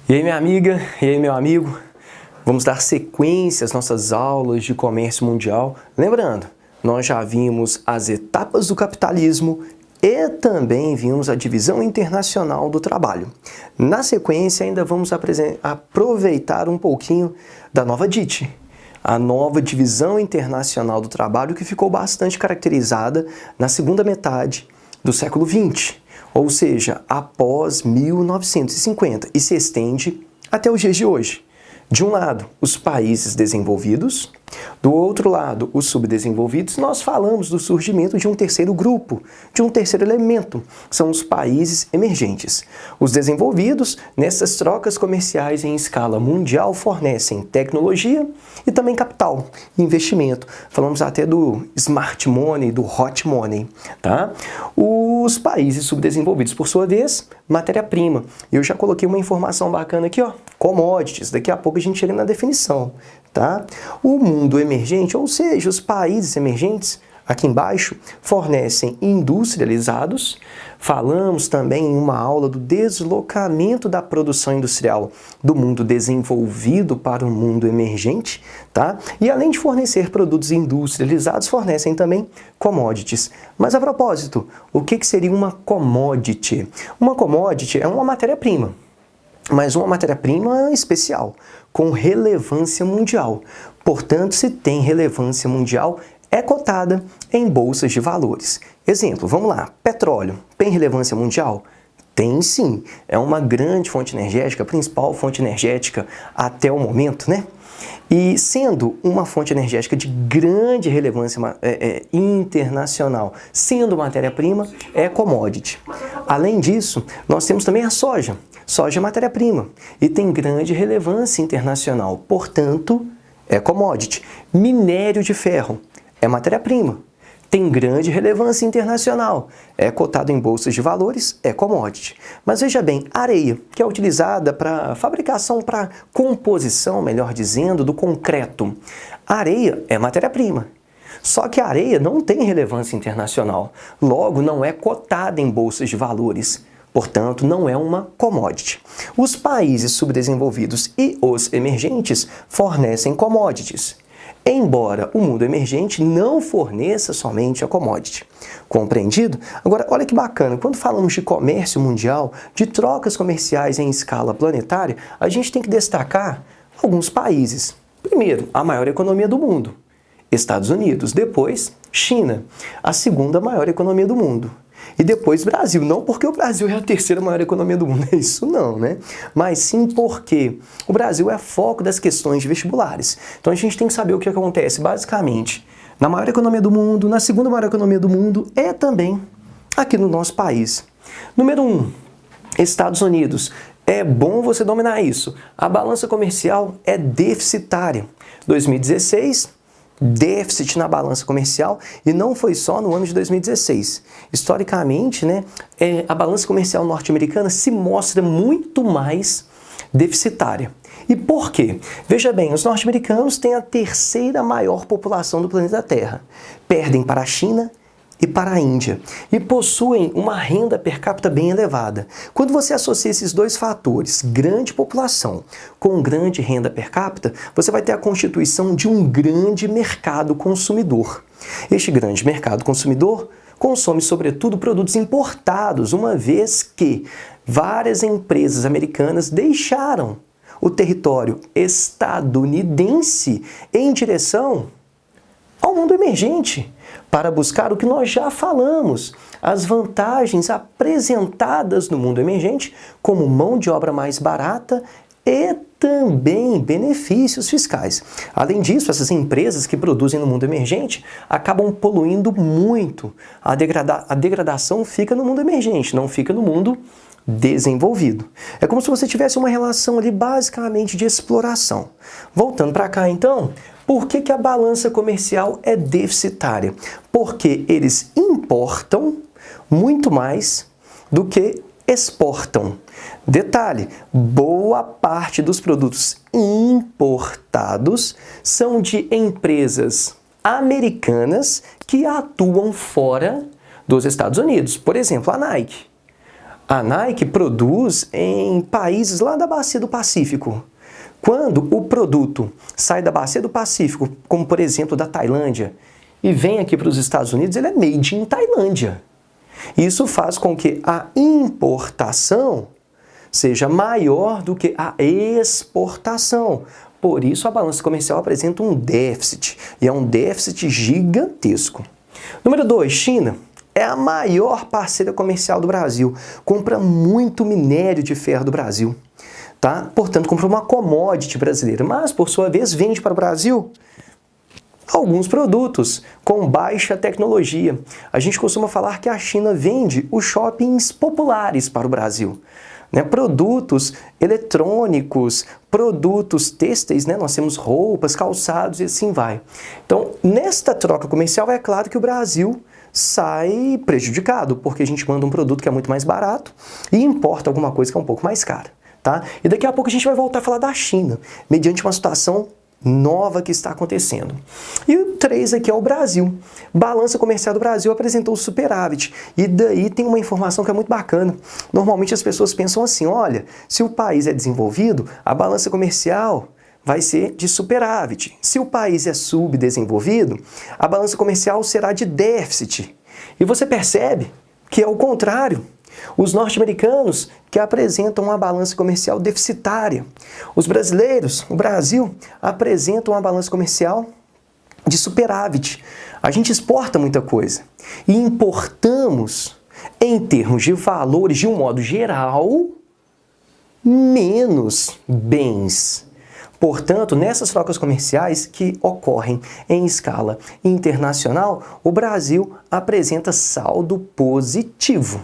E aí, minha amiga, e aí, meu amigo, vamos dar sequência às nossas aulas de comércio mundial. Lembrando, nós já vimos as etapas do capitalismo e também vimos a divisão internacional do trabalho. Na sequência, ainda vamos aproveitar um pouquinho da nova DIT, a nova divisão internacional do trabalho, que ficou bastante caracterizada na segunda metade do século XX. Ou seja, após 1950, e se estende até os dias de hoje. De um lado, os países desenvolvidos, do outro lado, os subdesenvolvidos. Nós falamos do surgimento de um terceiro grupo, de um terceiro elemento, são os países emergentes. Os desenvolvidos, nessas trocas comerciais em escala mundial, fornecem tecnologia e também capital, investimento. Falamos até do smart money, do hot money, tá? Os países subdesenvolvidos, por sua vez, matéria-prima. Eu já coloquei uma informação bacana aqui, ó, commodities. Daqui a pouco a gente chega na definição, tá? O mundo emergente, ou seja, os países emergentes, aqui embaixo, fornecem industrializados. Falamos também em uma aula do deslocamento da produção industrial do mundo desenvolvido para o mundo emergente, tá? E além de fornecer produtos industrializados, fornecem também commodities. Mas a propósito, o que seria uma commodity? Uma commodity é uma matéria-prima, mas uma matéria-prima especial, com relevância mundial. Portanto, se tem relevância mundial, é cotada em bolsas de valores. Exemplo, vamos lá, petróleo tem relevância mundial? Tem sim, é uma grande fonte energética, a principal fonte energética até o momento, né? E sendo uma fonte energética de grande relevância internacional, sendo matéria-prima, é commodity. Além disso, nós temos também a soja. Soja é matéria-prima e tem grande relevância internacional, portanto, é commodity. Minério de ferro é matéria-prima, tem grande relevância internacional, é cotado em bolsas de valores, é commodity. Mas veja bem, areia, que é utilizada para fabricação, para composição, melhor dizendo, do concreto. Areia é matéria-prima. Só que a areia não tem relevância internacional, logo não é cotada em bolsas de valores. Portanto, não é uma commodity. Os países subdesenvolvidos e os emergentes fornecem commodities, embora o mundo emergente não forneça somente a commodity. Compreendido? Agora, olha que bacana, quando falamos de comércio mundial, de trocas comerciais em escala planetária, a gente tem que destacar alguns países. Primeiro, a maior economia do mundo, Estados Unidos. Depois, China, a segunda maior economia do mundo. E depois Brasil, não porque o Brasil é a terceira maior economia do mundo, é isso não, né? Mas sim porque o Brasil é foco das questões de vestibulares. Então a gente tem que saber o que acontece basicamente na maior economia do mundo, na segunda maior economia do mundo e também aqui no nosso país. Número 1, Estados Unidos. É bom você dominar isso. A balança comercial é deficitária. 2016... déficit na balança comercial, e não foi só no ano de 2016. Historicamente, né, a balança comercial norte-americana se mostra muito mais deficitária. E por quê? Veja bem, os norte-americanos têm a terceira maior população do planeta Terra. Perdem para a China e para a Índia, e possuem uma renda per capita bem elevada. Quando você associa esses dois fatores, grande população com grande renda per capita, você vai ter a constituição de um grande mercado consumidor. Este grande mercado consumidor consome, sobretudo, produtos importados, uma vez que várias empresas americanas deixaram o território estadunidense em direção ao mundo emergente, para buscar o que nós já falamos, as vantagens apresentadas no mundo emergente, como mão de obra mais barata e também benefícios fiscais. Além disso, essas empresas que produzem no mundo emergente acabam poluindo muito. A degradação fica no mundo emergente, não fica no mundo desenvolvido. É como se você tivesse uma relação ali basicamente de exploração. Voltando para cá então, por que a balança comercial é deficitária? Porque eles importam muito mais do que exportam. Detalhe, boa parte dos produtos importados são de empresas americanas que atuam fora dos Estados Unidos. Por exemplo, a Nike. A Nike produz em países lá da Bacia do Pacífico. Quando o produto sai da Bacia do Pacífico, como por exemplo da Tailândia, e vem aqui para os Estados Unidos, ele é made in Tailândia. Isso faz com que a importação seja maior do que a exportação. Por isso a balança comercial apresenta um déficit, e é um déficit gigantesco. Número 2, China. É a maior parceira comercial do Brasil, compra muito minério de ferro do Brasil, tá? Portanto, compra uma commodity brasileira, mas, por sua vez, vende para o Brasil alguns produtos com baixa tecnologia. A gente costuma falar que a China vende os shoppings populares para o Brasil, né? Produtos eletrônicos, produtos têxteis, né? Nós temos roupas, calçados e assim vai. Então, nesta troca comercial, é claro que o Brasil sai prejudicado, porque a gente manda um produto que é muito mais barato e importa alguma coisa que é um pouco mais cara, tá? E daqui a pouco a gente vai voltar a falar da China, mediante uma situação nova que está acontecendo. E o 3 aqui é o Brasil. Balança comercial do Brasil apresentou superávit. E daí tem uma informação que é muito bacana. Normalmente as pessoas pensam assim, olha, se o país é desenvolvido, a balança comercial vai ser de superávit. Se o país é subdesenvolvido, a balança comercial será de déficit. E você percebe que é o contrário. Os norte-americanos que apresentam uma balança comercial deficitária. Os brasileiros, o Brasil, apresentam uma balança comercial de superávit. A gente exporta muita coisa e importamos, em termos de valores, de um modo geral, menos bens. Portanto, nessas trocas comerciais que ocorrem em escala internacional, o Brasil apresenta saldo positivo.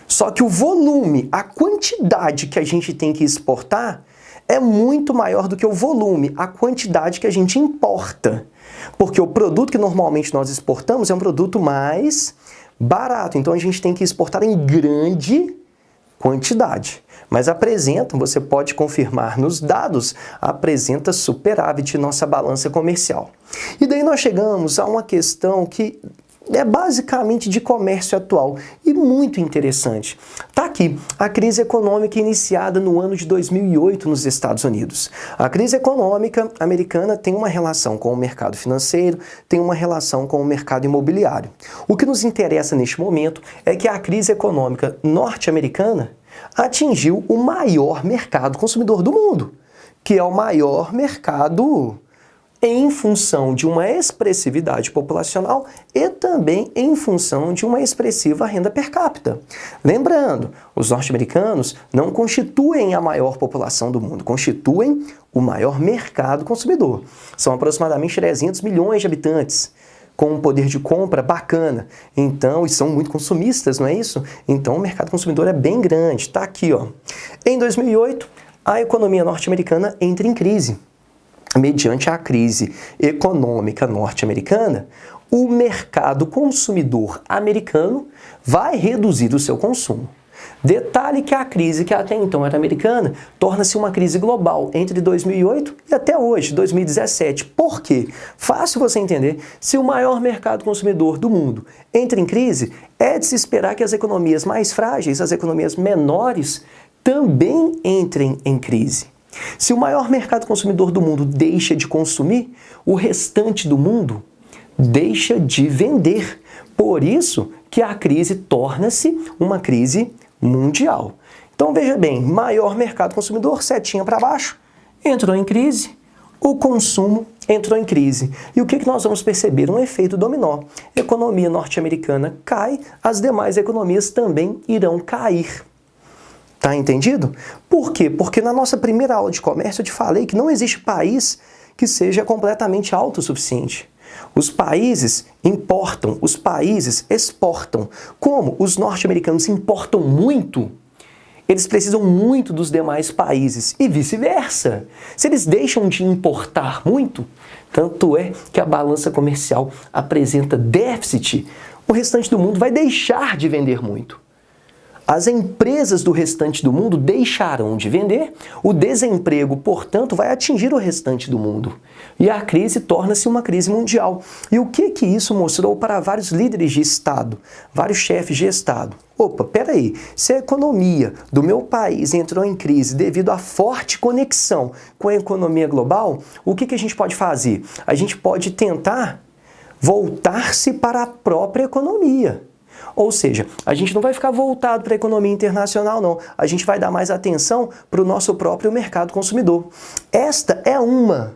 Só que o volume, a quantidade que a gente tem que exportar é muito maior do que o volume, a quantidade que a gente importa. Porque o produto que normalmente nós exportamos é um produto mais barato, então a gente tem que exportar em grande quantidade. Mas apresentam, você pode confirmar nos dados, apresenta superávit nossa balança comercial. E daí nós chegamos a uma questão que é basicamente de comércio atual e muito interessante. Está aqui a crise econômica iniciada no ano de 2008 nos Estados Unidos. A crise econômica americana tem uma relação com o mercado financeiro, tem uma relação com o mercado imobiliário. O que nos interessa neste momento é que a crise econômica norte-americana atingiu o maior mercado consumidor do mundo, que é o maior mercado em função de uma expressividade populacional e também em função de uma expressiva renda per capita. Lembrando, os norte-americanos não constituem a maior população do mundo, constituem o maior mercado consumidor. São aproximadamente 300 milhões de habitantes, com um poder de compra bacana. Então, e são muito consumistas, não é isso? Então, o mercado consumidor é bem grande. Está aqui, ó. Em 2008, a economia norte-americana entra em crise. Mediante a crise econômica norte-americana, o mercado consumidor americano vai reduzir o seu consumo. Detalhe que a crise que até então era americana torna-se uma crise global entre 2008 e até hoje, 2017. Por quê? Fácil você entender. Se o maior mercado consumidor do mundo entra em crise, é de se esperar que as economias mais frágeis, as economias menores, também entrem em crise. Se o maior mercado consumidor do mundo deixa de consumir, o restante do mundo deixa de vender. Por isso que a crise torna-se uma crise mundial. Então veja bem, maior mercado consumidor, setinha para baixo, entrou em crise, o consumo entrou em crise. E o que nós vamos perceber? Um efeito dominó. A economia norte-americana cai, as demais economias também irão cair. Tá entendido? Por quê? Porque na nossa primeira aula de comércio eu te falei que não existe país que seja completamente autossuficiente. Os países importam, os países exportam. Como os norte-americanos importam muito, eles precisam muito dos demais países e vice-versa. Se eles deixam de importar muito, tanto é que a balança comercial apresenta déficit, o restante do mundo vai deixar de vender muito. As empresas do restante do mundo deixarão de vender, o desemprego, portanto, vai atingir o restante do mundo. E a crise torna-se uma crise mundial. E o que isso mostrou para vários líderes de Estado, vários chefes de Estado? opa, peraí, se a economia do meu país entrou em crise devido à forte conexão com a economia global, o que a gente pode fazer? A gente pode tentar voltar-se para a própria economia. Ou seja, a gente não vai ficar voltado para a economia internacional, não. A gente vai dar mais atenção para o nosso próprio mercado consumidor. Esta é uma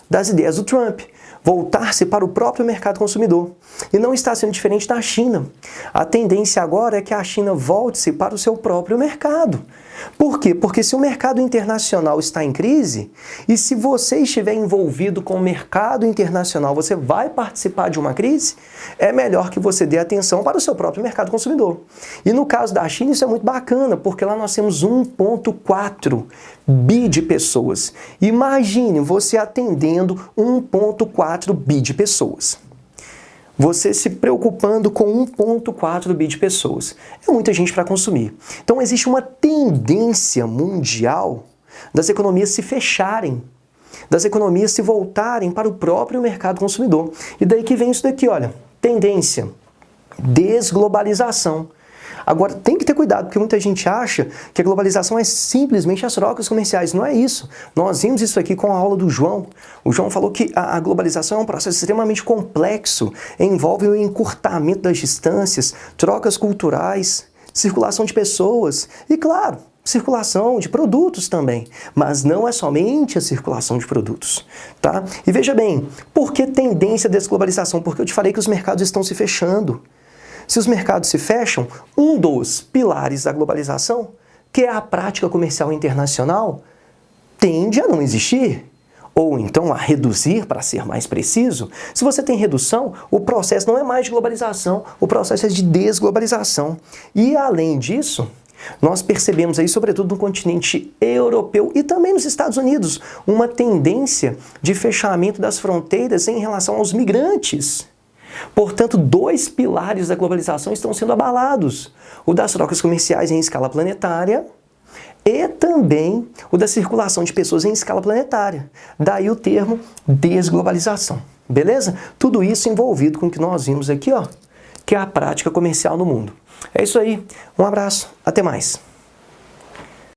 das ideias do Trump. Voltar-se para o próprio mercado consumidor. E não está sendo diferente da China. A tendência agora é que a China volte-se para o seu próprio mercado. Por quê? Porque se o mercado internacional está em crise, e se você estiver envolvido com o mercado internacional, você vai participar de uma crise, é melhor que você dê atenção para o seu próprio mercado consumidor. E no caso da China, isso é muito bacana, porque lá nós temos 1,4 bi de pessoas. Imagine você atendendo 1,4 bi de pessoas. Você se preocupando com 1,4 bi de pessoas. É muita gente para consumir. Então existe uma tendência mundial das economias se fecharem, das economias se voltarem para o próprio mercado consumidor. E daí que vem isso daqui, olha, tendência, desglobalização. Agora, tem que ter cuidado, porque muita gente acha que a globalização é simplesmente as trocas comerciais. Não é isso. Nós vimos isso aqui com a aula do João. O João falou que a globalização é um processo extremamente complexo, envolve o encurtamento das distâncias, trocas culturais, circulação de pessoas e, claro, circulação de produtos também. Mas não é somente a circulação de produtos, tá? E veja bem, por que tendência à desglobalização? Porque eu te falei que os mercados estão se fechando. Se os mercados se fecham, um dos pilares da globalização, que é a prática comercial internacional, tende a não existir, ou então a reduzir, para ser mais preciso. Se você tem redução, o processo não é mais de globalização, o processo é de desglobalização. E além disso, nós percebemos aí, sobretudo no continente europeu e também nos Estados Unidos, uma tendência de fechamento das fronteiras em relação aos migrantes. Portanto, dois pilares da globalização estão sendo abalados. O das trocas comerciais em escala planetária e também o da circulação de pessoas em escala planetária. Daí o termo desglobalização. Beleza? Tudo isso envolvido com o que nós vimos aqui, ó, que é a prática comercial no mundo. É isso aí. Um abraço. Até mais.